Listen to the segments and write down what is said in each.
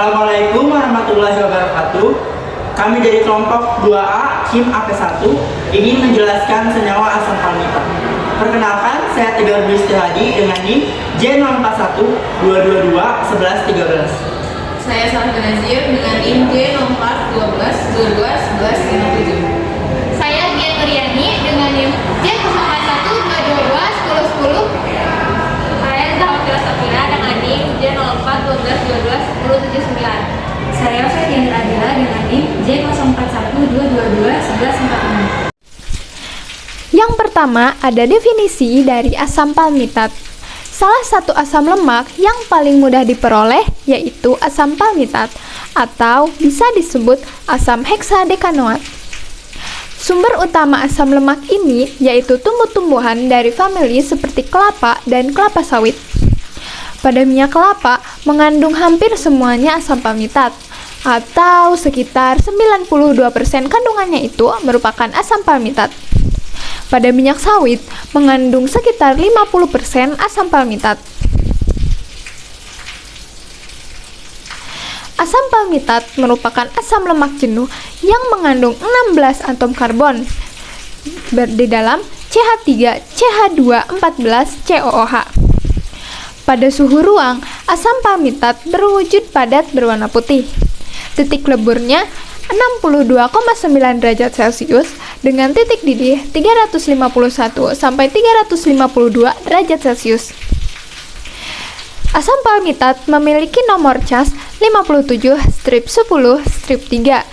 Assalamualaikum warahmatullahi wabarakatuh. Kami dari kelompok 2A Kim AP1 ingin menjelaskan senyawa asam palmitat. Perkenalkan, saya Tegar Bistihadi dengan NIM J041 222 1113. Saya Sarah Nazir dengan NIM J04 12 22 11 57. Saya Gia Nuriani dengan NIM J01 222 1010. Saya Zawatila Sapira dengan NIM J04 12 22 10 79. Saya Fedia Adila dengan NIM J041 222 11 46. Yang pertama, ada definisi dari asam palmitat. Salah satu asam lemak yang paling mudah diperoleh yaitu asam palmitat atau bisa disebut asam heksadekanoat. Sumber utama asam lemak ini yaitu tumbuh-tumbuhan dari famili seperti kelapa dan kelapa sawit. Pada minyak kelapa mengandung hampir semuanya asam palmitat atau sekitar 92% kandungannya itu merupakan asam palmitat. Pada minyak sawit mengandung sekitar 50% asam palmitat. Asam palmitat merupakan asam lemak jenuh yang mengandung 16 atom karbon di dalam CH3, CH2, 14, COOH. Pada suhu ruang, asam palmitat berwujud padat berwarna putih. Titik leburnya 62,9 derajat Celcius dengan titik didih 351 sampai 352 derajat Celcius. Asam palmitat memiliki nomor cas 57-10-3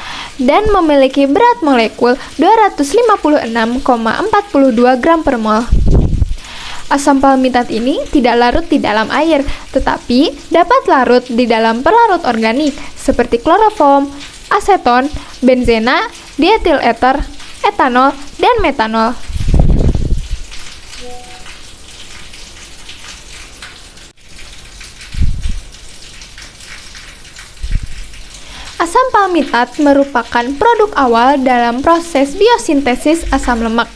dan memiliki berat molekul 256,42 gram per mol. Asam palmitat ini tidak larut di dalam air, tetapi dapat larut di dalam pelarut organik seperti kloroform, aseton, benzena, dietil eter, etanol, dan metanol. Asam palmitat merupakan produk awal dalam proses biosintesis asam lemak.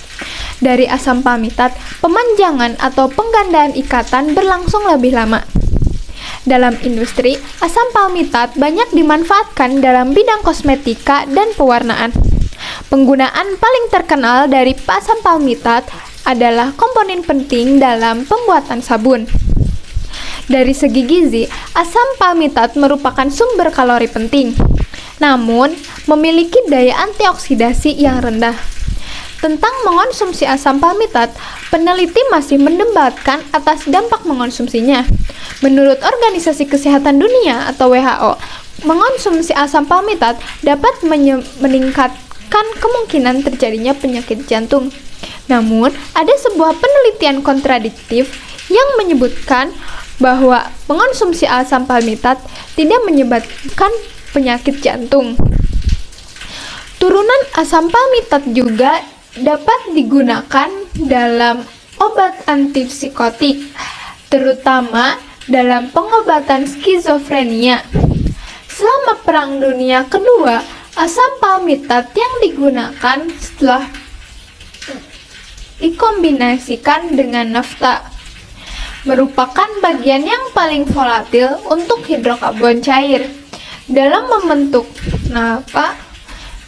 Dari asam palmitat, pemanjangan atau penggandaan ikatan berlangsung lebih lama. Dalam industri, asam palmitat banyak dimanfaatkan dalam bidang kosmetika dan pewarnaan. Penggunaan paling terkenal dari asam palmitat adalah komponen penting dalam pembuatan sabun. Dari segi gizi, asam palmitat merupakan sumber kalori penting, namun memiliki daya antioksidasi yang rendah. Tentang mengonsumsi asam palmitat, peneliti masih mendebatkan atas dampak mengonsumsinya. Menurut Organisasi Kesehatan Dunia atau WHO, mengonsumsi asam palmitat dapat meningkatkan kemungkinan terjadinya penyakit jantung. Namun, ada sebuah penelitian kontradiktif yang menyebutkan bahwa mengonsumsi asam palmitat tidak menyebabkan penyakit jantung. Turunan asam palmitat juga dapat digunakan dalam obat antipsikotik, terutama dalam pengobatan skizofrenia. Selama Perang Dunia Kedua, asam palmitat yang digunakan setelah dikombinasikan dengan nafta merupakan bagian yang paling volatil untuk hidrokarbon cair. Dalam membentuk nafta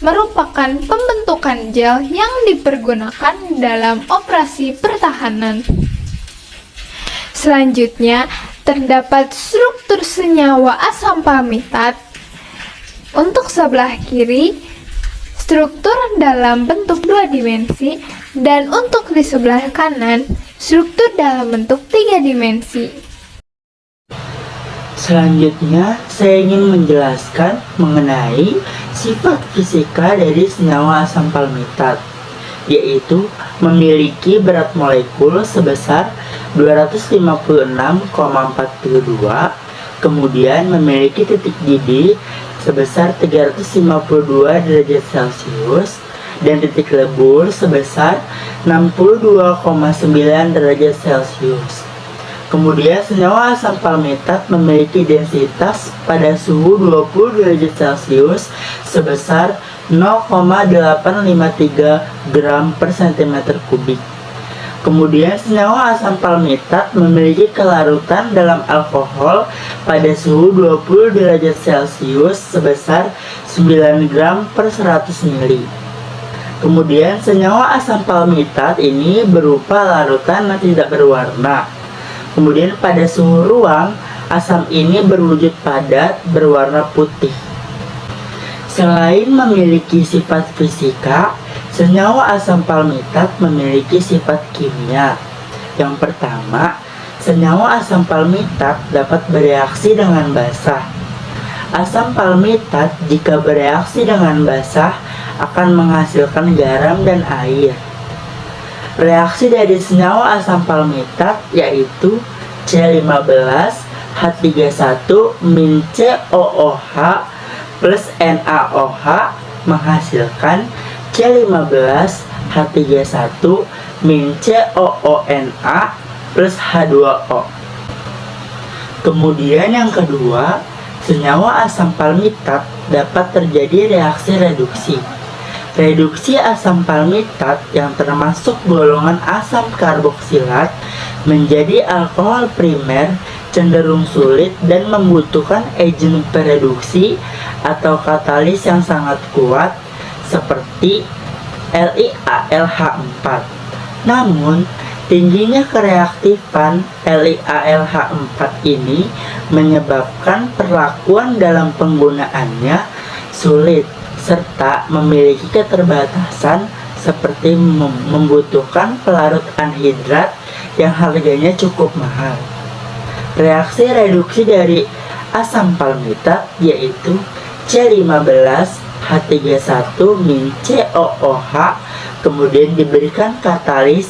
merupakan pembentukan gel yang dipergunakan dalam operasi pertahanan. Selanjutnya, terdapat struktur senyawa asam palmitat. Untuk sebelah kiri, struktur dalam bentuk 2 dimensi, dan untuk di sebelah kanan, struktur dalam bentuk 3 dimensi. Selanjutnya, saya ingin menjelaskan mengenai sifat fisika dari senyawa asam palmitat, yaitu memiliki berat molekul sebesar 256,42, kemudian memiliki titik didih sebesar 352 derajat Celcius dan titik lebur sebesar 62,9 derajat Celcius. Kemudian senyawa asam palmitat memiliki densitas pada suhu 20 derajat Celcius sebesar 0,853 gram per cm kubik. Kemudian senyawa asam palmitat memiliki kelarutan dalam alkohol pada suhu 20 derajat Celcius sebesar 9 gram per 100 ml. Kemudian senyawa asam palmitat ini berupa larutan yang tidak berwarna. Kemudian pada suhu ruang, asam ini berwujud padat berwarna putih. Selain memiliki sifat fisika, senyawa asam palmitat memiliki sifat kimia. Yang pertama, senyawa asam palmitat dapat bereaksi dengan basah. Asam palmitat jika bereaksi dengan basah akan menghasilkan garam dan air. Reaksi dari senyawa asam palmitat yaitu C15H31-COOH plus NaOH menghasilkan C15H31-COONa plus H2O. Kemudian yang kedua, senyawa asam palmitat dapat terjadi reaksi reduksi. Reduksi asam palmitat yang termasuk golongan asam karboksilat menjadi alkohol primer cenderung sulit dan membutuhkan agen pereduksi atau katalis yang sangat kuat seperti LiAlH4. Namun, tingginya kereaktifan LiAlH4 ini menyebabkan perlakuan dalam penggunaannya sulit serta memiliki keterbatasan seperti membutuhkan pelarut anhidrat yang harganya cukup mahal. Reaksi reduksi dari asam palmitat yaitu C15H31-COOH kemudian diberikan katalis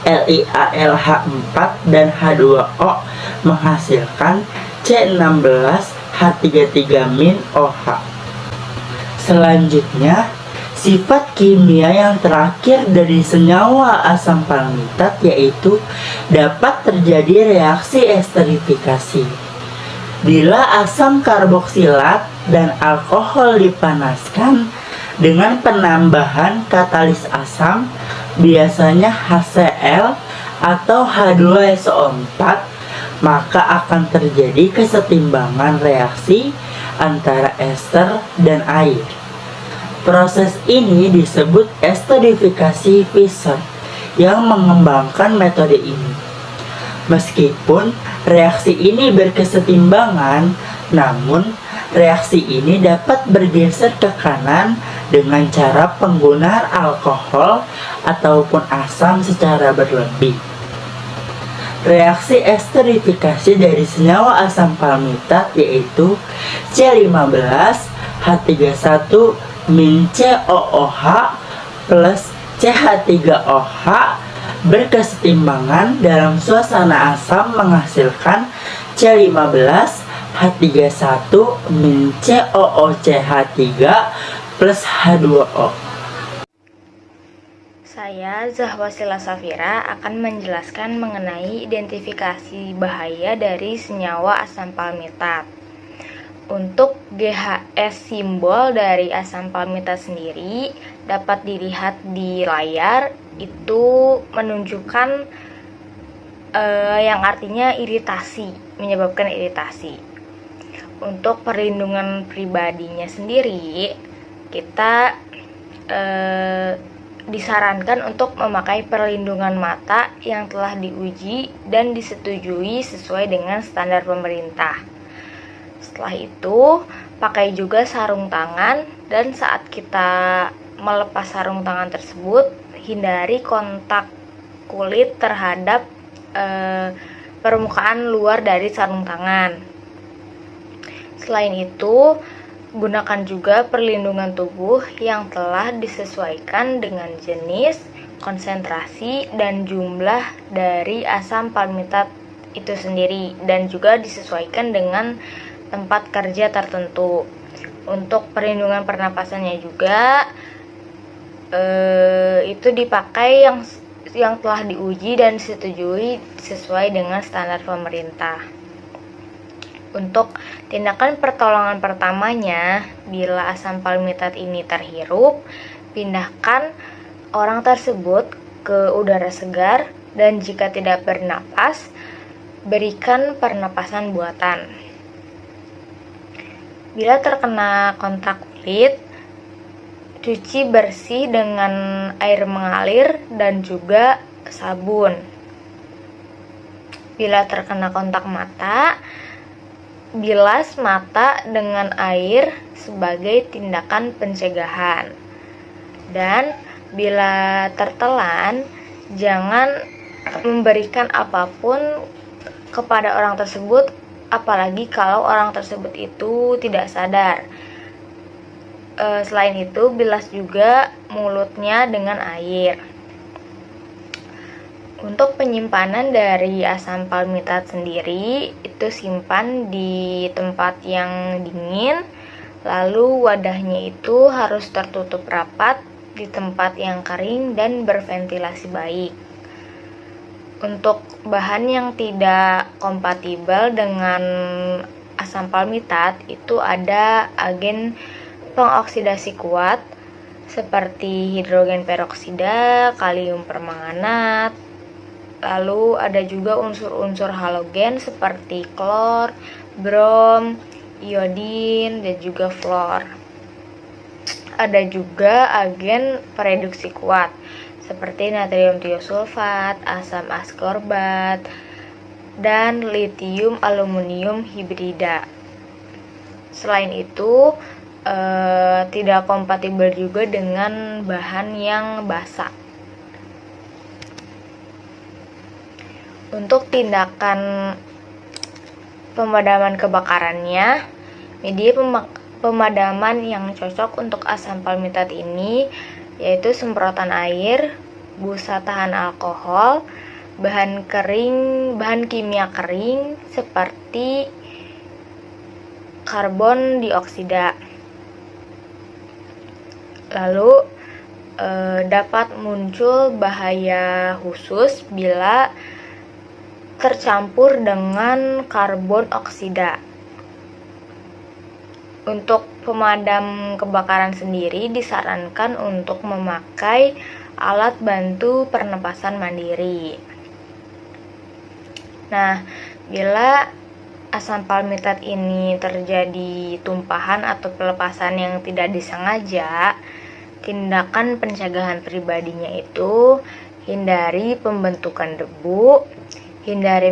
LiAlH4 dan H2O menghasilkan C16H33-OH. Selanjutnya, sifat kimia yang terakhir dari senyawa asam palmitat yaitu dapat terjadi reaksi esterifikasi. Bila asam karboksilat dan alkohol dipanaskan dengan penambahan katalis asam, biasanya HCl atau H2SO4, maka akan terjadi kesetimbangan reaksi antara ester dan air. Proses ini disebut esterifikasi Fischer yang mengembangkan metode ini. Meskipun reaksi ini berkesetimbangan, namun reaksi ini dapat bergeser ke kanan dengan cara penggunaan alkohol ataupun asam secara berlebih. Reaksi esterifikasi dari senyawa asam palmitat yaitu C15H31-COOH plus CH3OH berkesetimbangan dalam suasana asam menghasilkan C15H31-COOCH3 plus H2O. Saya, Zahwasila Safira, akan menjelaskan mengenai identifikasi bahaya dari senyawa asam palmitat. Untuk GHS simbol dari asam palmitat sendiri dapat dilihat di layar, itu menunjukkan yang artinya iritasi, menyebabkan iritasi. Untuk perlindungan pribadinya sendiri, kita disarankan untuk memakai perlindungan mata yang telah diuji dan disetujui sesuai dengan standar pemerintah. Setelah itu, pakai juga sarung tangan, dan saat kita melepas sarung tangan tersebut, hindari kontak kulit terhadap permukaan luar dari sarung tangan. Selain itu, gunakan juga perlindungan tubuh yang telah disesuaikan dengan jenis, konsentrasi, dan jumlah dari asam palmitat itu sendiri, dan juga disesuaikan dengan tempat kerja tertentu. Untuk perlindungan pernapasannya juga itu dipakai yang telah diuji dan disetujui sesuai dengan standar pemerintah. Untuk tindakan pertolongan pertamanya, bila asam palmitat ini terhirup, pindahkan orang tersebut ke udara segar Dan jika tidak bernapas, berikan pernapasan buatan. Bila terkena kontak kulit, cuci bersih dengan air mengalir dan juga sabun. Bila terkena kontak mata, bilas mata dengan air sebagai tindakan pencegahan. Dan bila tertelan, jangan memberikan apapun kepada orang tersebut, apalagi kalau orang tersebut itu tidak sadar. Selain itu, bilas juga mulutnya dengan air. Untuk penyimpanan dari asam palmitat sendiri, itu simpan di tempat yang dingin, lalu wadahnya itu harus tertutup rapat di tempat yang kering dan berventilasi baik. Untuk bahan yang tidak kompatibel dengan asam palmitat itu ada agen pengoksidasi kuat seperti hidrogen peroksida, kalium permanganat. Lalu ada juga unsur-unsur halogen seperti klor, brom, iodin, dan juga fluor. Ada juga agen pereduksi kuat seperti natrium tiosulfat, asam askorbat, dan litium aluminium hidrida. Selain itu, tidak kompatibel juga dengan bahan yang basah. Untuk tindakan pemadaman kebakarannya, media pemadaman yang cocok untuk asam palmitat ini yaitu semprotan air, busa tahan alkohol, bahan kimia kering seperti karbon dioksida. Lalu dapat muncul bahaya khusus bila tercampur dengan karbon oksida. Untuk pemadam kebakaran sendiri disarankan untuk memakai alat bantu pernapasan mandiri. Nah, bila asam palmitat ini terjadi tumpahan atau pelepasan yang tidak disengaja, tindakan pencegahan pribadinya itu hindari pembentukan debu, hindari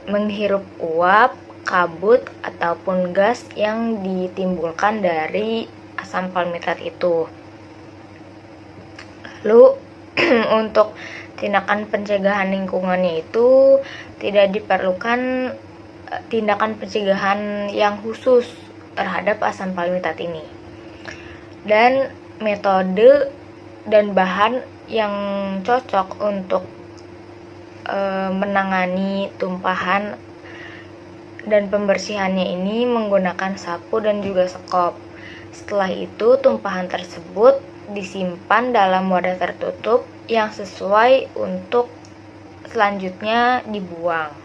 menghirup uap, kabut, ataupun gas yang ditimbulkan dari asam palmitat itu. Lalu untuk tindakan pencegahan lingkungannya itu tidak diperlukan tindakan pencegahan yang khusus terhadap asam palmitat ini. Dan metode dan bahan yang cocok untuk menangani tumpahan dan pembersihannya ini menggunakan sapu dan juga sekop. Setelah itu, tumpahan tersebut disimpan dalam wadah tertutup yang sesuai untuk selanjutnya dibuang.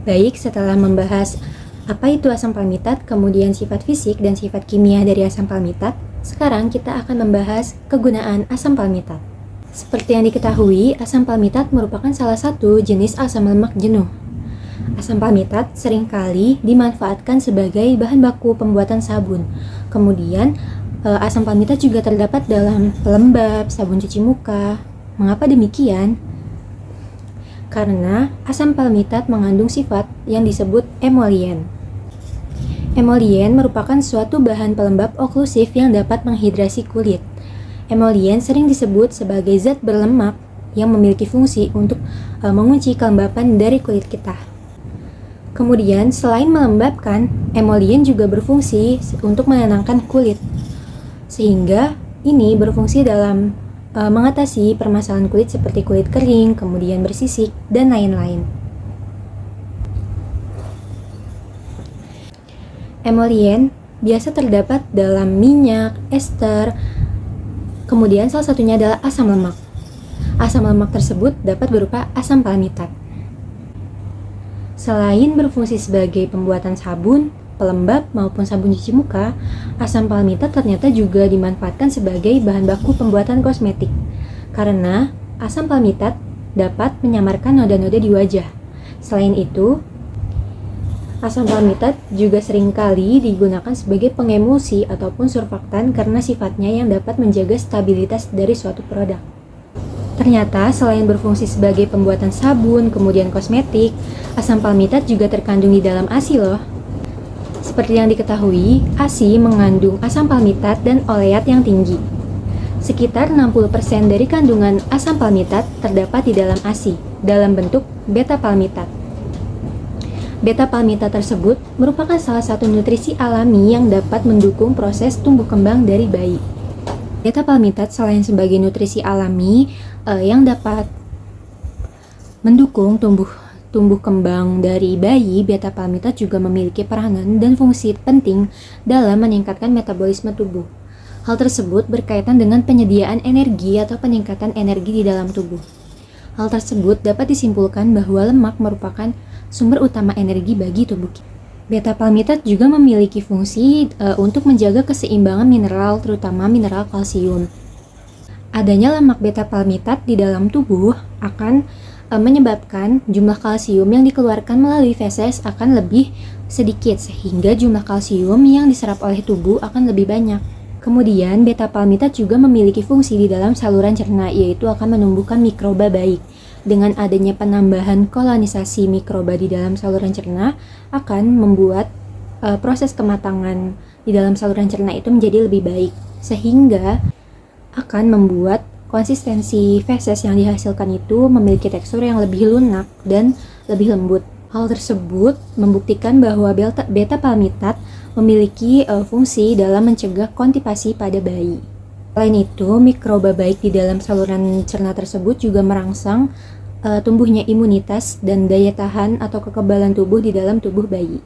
Baik, setelah membahas apa itu asam palmitat, kemudian sifat fisik dan sifat kimia dari asam palmitat, sekarang kita akan membahas kegunaan asam palmitat. Seperti yang diketahui, asam palmitat merupakan salah satu jenis asam lemak jenuh. Asam palmitat seringkali dimanfaatkan sebagai bahan baku pembuatan sabun. Kemudian, asam palmitat juga terdapat dalam pelembab, sabun cuci muka. Mengapa demikian? Karena asam palmitat mengandung sifat yang disebut emolien. Emolien merupakan suatu bahan pelembab oklusif yang dapat menghidrasi kulit. Emolien sering disebut sebagai zat berlemak yang memiliki fungsi untuk mengunci kelembapan dari kulit kita. Kemudian, selain melembabkan, emolien juga berfungsi untuk menenangkan kulit, sehingga ini berfungsi dalam mengatasi permasalahan kulit seperti kulit kering, kemudian bersisik, dan lain-lain. Emolien biasa terdapat dalam minyak, ester, kemudian salah satunya adalah asam lemak. Asam lemak tersebut dapat berupa asam palmitat. Selain berfungsi sebagai pembuatan sabun, pelembab, maupun sabun cuci muka, asam palmitat ternyata juga dimanfaatkan sebagai bahan baku pembuatan kosmetik. Karena asam palmitat dapat menyamarkan noda-noda di wajah. Selain itu, asam palmitat juga seringkali digunakan sebagai pengemulsi ataupun surfaktan karena sifatnya yang dapat menjaga stabilitas dari suatu produk. Ternyata selain berfungsi sebagai pembuatan sabun, kemudian kosmetik, asam palmitat juga terkandung di dalam ASI loh. Seperti yang diketahui, ASI mengandung asam palmitat dan oleat yang tinggi. Sekitar 60% dari kandungan asam palmitat terdapat di dalam ASI, dalam bentuk beta palmitat. Beta palmitat tersebut merupakan salah satu nutrisi alami yang dapat mendukung proses tumbuh kembang dari bayi. Beta palmitat selain sebagai nutrisi alami yang dapat mendukung tumbuh kembang dari bayi, beta palmitat juga memiliki peranan dan fungsi penting dalam meningkatkan metabolisme tubuh. Hal tersebut berkaitan dengan penyediaan energi atau peningkatan energi di dalam tubuh. Hal tersebut dapat disimpulkan bahwa lemak merupakan sumber utama energi bagi tubuh kita. Beta palmitat juga memiliki fungsi untuk menjaga keseimbangan mineral, terutama mineral kalsium. Adanya lemak beta palmitat di dalam tubuh akan menyebabkan jumlah kalsium yang dikeluarkan melalui feses akan lebih sedikit, sehingga jumlah kalsium yang diserap oleh tubuh akan lebih banyak. Kemudian, beta palmitat juga memiliki fungsi di dalam saluran cerna, yaitu akan menumbuhkan mikroba baik. Dengan adanya penambahan kolonisasi mikroba di dalam saluran cerna akan membuat proses kematangan di dalam saluran cerna itu menjadi lebih baik, sehingga akan membuat konsistensi feses yang dihasilkan itu memiliki tekstur yang lebih lunak dan lebih lembut. Hal tersebut membuktikan bahwa beta palmitat memiliki fungsi dalam mencegah konstipasi pada bayi. Selain itu, mikroba baik di dalam saluran cerna tersebut juga merangsang tumbuhnya imunitas dan daya tahan atau kekebalan tubuh di dalam tubuh bayi.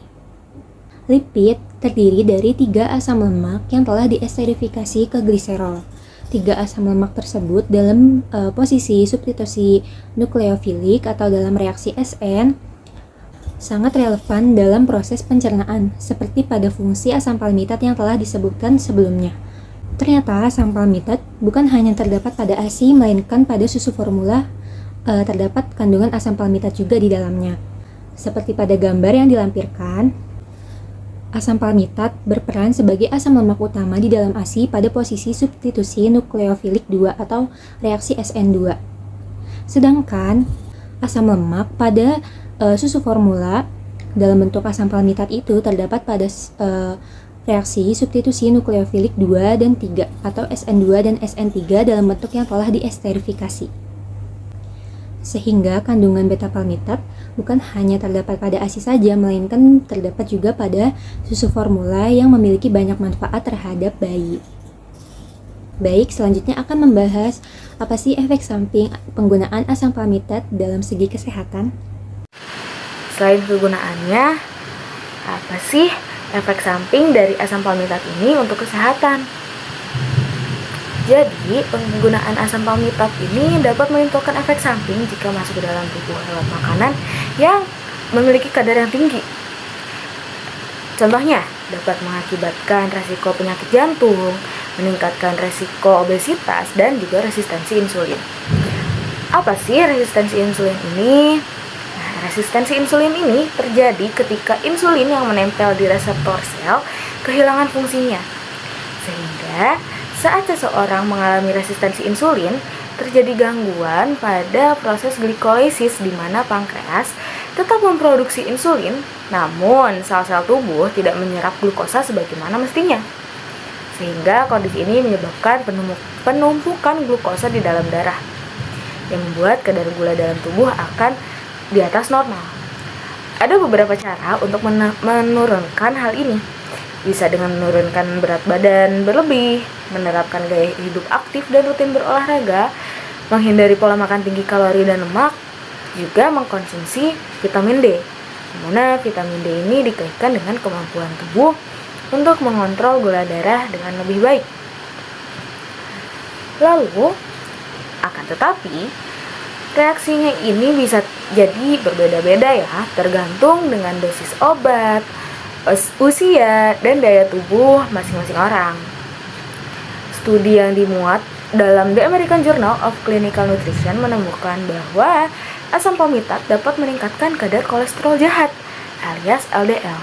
Lipid terdiri dari 3 asam lemak yang telah diesterifikasi ke gliserol. 3 asam lemak tersebut dalam posisi substitusi nukleofilik atau dalam reaksi SN sangat relevan dalam proses pencernaan, seperti pada fungsi asam palmitat yang telah disebutkan sebelumnya. Ternyata asam palmitat bukan hanya terdapat pada ASI, melainkan pada susu formula terdapat kandungan asam palmitat juga di dalamnya. Seperti pada gambar yang dilampirkan, asam palmitat berperan sebagai asam lemak utama di dalam ASI pada posisi substitusi nukleofilik 2 atau reaksi SN2. Sedangkan asam lemak pada susu formula dalam bentuk asam palmitat itu terdapat pada reaksi substitusi nukleofilik 2 dan 3 atau SN2 dan SN3 dalam bentuk yang telah diesterifikasi. Sehingga kandungan beta palmitat bukan hanya terdapat pada ASI saja, melainkan terdapat juga pada susu formula yang memiliki banyak manfaat terhadap bayi. Baik, selanjutnya akan membahas apa sih efek samping penggunaan asam palmitat dalam segi kesehatan. Selain kegunaannya, apa sih efek samping dari asam palmitat ini untuk kesehatan? Jadi, penggunaan asam palmitat ini dapat menimbulkan efek samping jika masuk ke dalam tubuh lewat makanan yang memiliki kadar yang tinggi. Contohnya, dapat mengakibatkan resiko penyakit jantung, meningkatkan resiko obesitas, dan juga resistensi insulin. Apa sih resistensi insulin ini? Resistensi insulin ini terjadi ketika insulin yang menempel di reseptor sel kehilangan fungsinya. Sehingga saat seseorang mengalami resistensi insulin, terjadi gangguan pada proses glikolisis di mana pankreas tetap memproduksi insulin, namun sel-sel tubuh tidak menyerap glukosa sebagaimana mestinya. Sehingga kondisi ini menyebabkan penumpukan glukosa di dalam darah, yang membuat kadar gula dalam tubuh akan di atas normal. Ada beberapa cara untuk menurunkan hal ini. Bisa dengan menurunkan berat badan berlebih, menerapkan gaya hidup aktif dan rutin berolahraga, menghindari pola makan tinggi kalori dan lemak, juga mengkonsumsi vitamin D. Dimana vitamin D ini dikaitkan dengan kemampuan tubuh untuk mengontrol gula darah dengan lebih baik. Lalu, akan tetapi, reaksinya ini bisa jadi berbeda-beda ya, tergantung dengan dosis obat, usia, dan daya tubuh masing-masing orang. Studi yang dimuat dalam The American Journal of Clinical Nutrition menemukan bahwa asam palmitat dapat meningkatkan kadar kolesterol jahat alias LDL.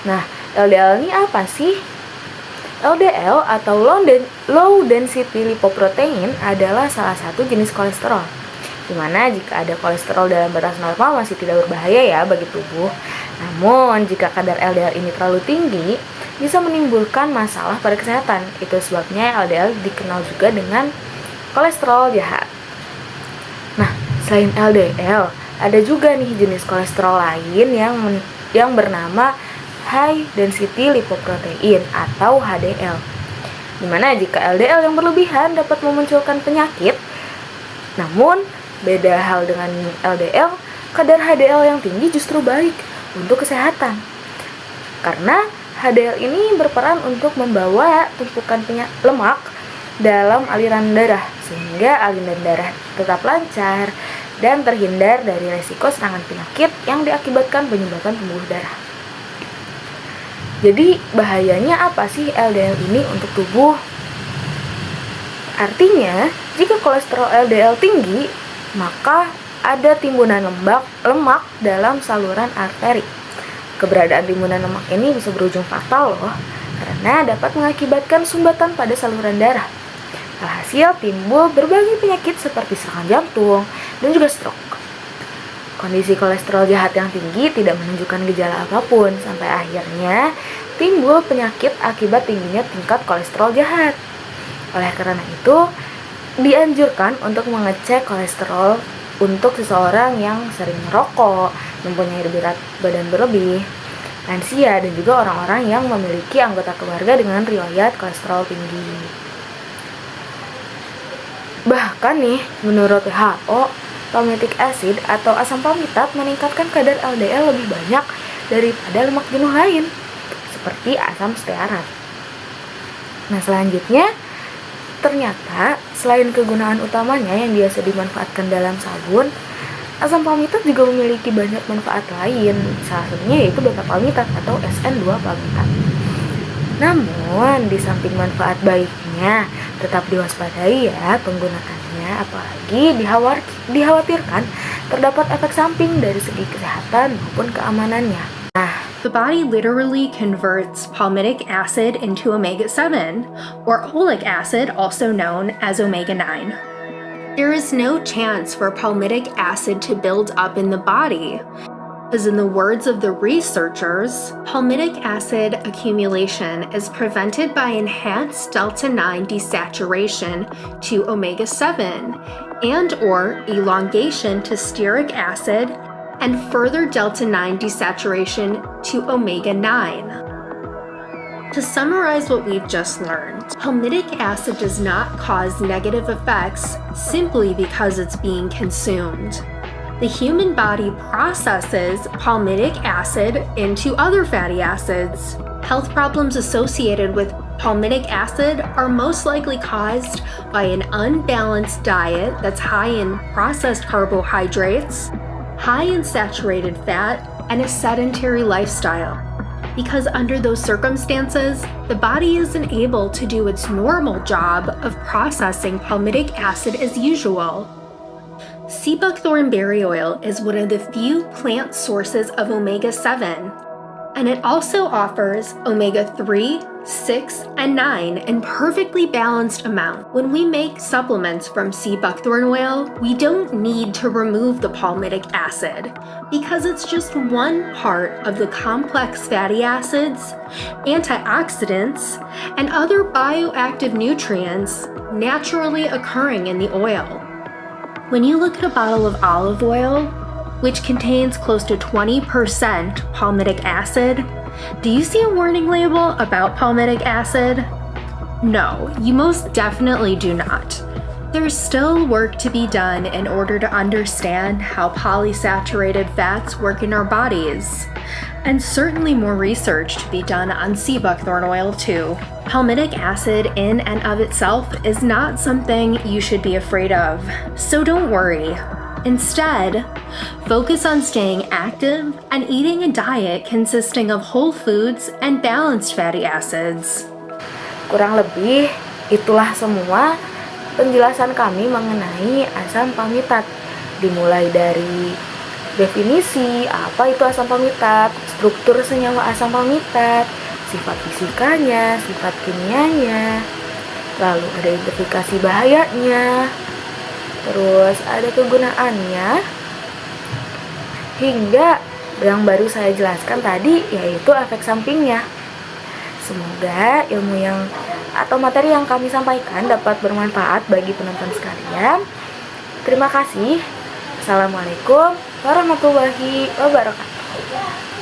Nah, LDL ini apa sih? LDL atau low density lipoprotein adalah salah satu jenis kolesterol, dimana jika ada kolesterol dalam batas normal masih tidak berbahaya ya bagi tubuh. Namun jika kadar LDL ini terlalu tinggi bisa menimbulkan masalah pada kesehatan. Itu sebabnya LDL dikenal juga dengan kolesterol jahat. Nah, selain LDL ada juga nih jenis kolesterol lain yang bernama high density lipoprotein atau HDL, dimana jika LDL yang berlebihan dapat memunculkan penyakit. Namun beda hal dengan LDL, kadar HDL yang tinggi justru baik untuk kesehatan, karena HDL ini berperan untuk membawa tumpukan lemak dalam aliran darah sehingga aliran darah tetap lancar dan terhindar dari resiko serangan penyakit yang diakibatkan penyumbatan pembuluh darah. Jadi bahayanya apa sih LDL ini untuk tubuh? Artinya, jika kolesterol LDL tinggi, maka ada timbunan lemak dalam saluran arteri. Keberadaan timbunan lemak ini bisa berujung fatal loh, karena dapat mengakibatkan sumbatan pada saluran darah. Alhasil timbul berbagai penyakit seperti serangan jantung dan juga stroke. Kondisi kolesterol jahat yang tinggi tidak menunjukkan gejala apapun sampai akhirnya timbul penyakit akibat tingginya tingkat kolesterol jahat. Oleh karena itu, dianjurkan untuk mengecek kolesterol untuk seseorang yang sering merokok, mempunyai berat badan berlebih, lansia, dan juga orang-orang yang memiliki anggota keluarga dengan riwayat kolesterol tinggi. Bahkan nih, menurut WHO, palmitic acid atau asam palmitat meningkatkan kadar LDL lebih banyak daripada lemak jenuh lain, seperti asam stearat. Nah, selanjutnya, ternyata selain kegunaan utamanya yang biasa dimanfaatkan dalam sabun, asam palmitat juga memiliki banyak manfaat lain, salah satunya yaitu beta palmitat atau SN2 palmitat. Namun, di samping manfaat baiknya, tetap diwaspadai ya penggunaannya, apalagi dikhawatirkan terdapat efek samping dari segi kesehatan maupun keamanannya. The body literally converts palmitic acid into omega-7, or oleic acid, also known as omega-9. There is no chance for palmitic acid to build up in the body, as in the words of the researchers, palmitic acid accumulation is prevented by enhanced delta-9 desaturation to omega-7 and/or elongation to stearic acid and further delta-9 desaturation to omega-9. To summarize what we've just learned, palmitic acid does not cause negative effects simply because it's being consumed. The human body processes palmitic acid into other fatty acids. Health problems associated with palmitic acid are most likely caused by an unbalanced diet that's high in processed carbohydrates, high in saturated fat, and a sedentary lifestyle. Because under those circumstances, the body isn't able to do its normal job of processing palmitic acid as usual. Sea buckthorn berry oil is one of the few plant sources of omega-7, and it also offers omega-3, 6, and 9 in perfectly balanced amount. When we make supplements from sea buckthorn oil, we don't need to remove the palmitic acid because it's just one part of the complex fatty acids, antioxidants, and other bioactive nutrients naturally occurring in the oil. When you look at a bottle of olive oil, which contains close to 20% palmitic acid, do you see a warning label about palmitic acid? No, you most definitely do not. There's still work to be done in order to understand how polysaturated fats work in our bodies, and certainly more research to be done on sea buckthorn oil too. Palmitic acid in and of itself is not something you should be afraid of, so don't worry. Instead, focus on staying active and eating a diet consisting of whole foods and balanced fatty acids. Kurang lebih itulah semua penjelasan kami mengenai asam palmitat, dimulai dari definisi apa itu asam palmitat, struktur senyawa asam palmitat, sifat fisikanya, sifat kimianya, lalu ada identifikasi bahayanya, terus ada kegunaannya, hingga yang baru saya jelaskan tadi yaitu efek sampingnya. Semoga ilmu atau materi yang kami sampaikan dapat bermanfaat bagi penonton sekalian. Terima kasih. Assalamualaikum warahmatullahi wabarakatuh.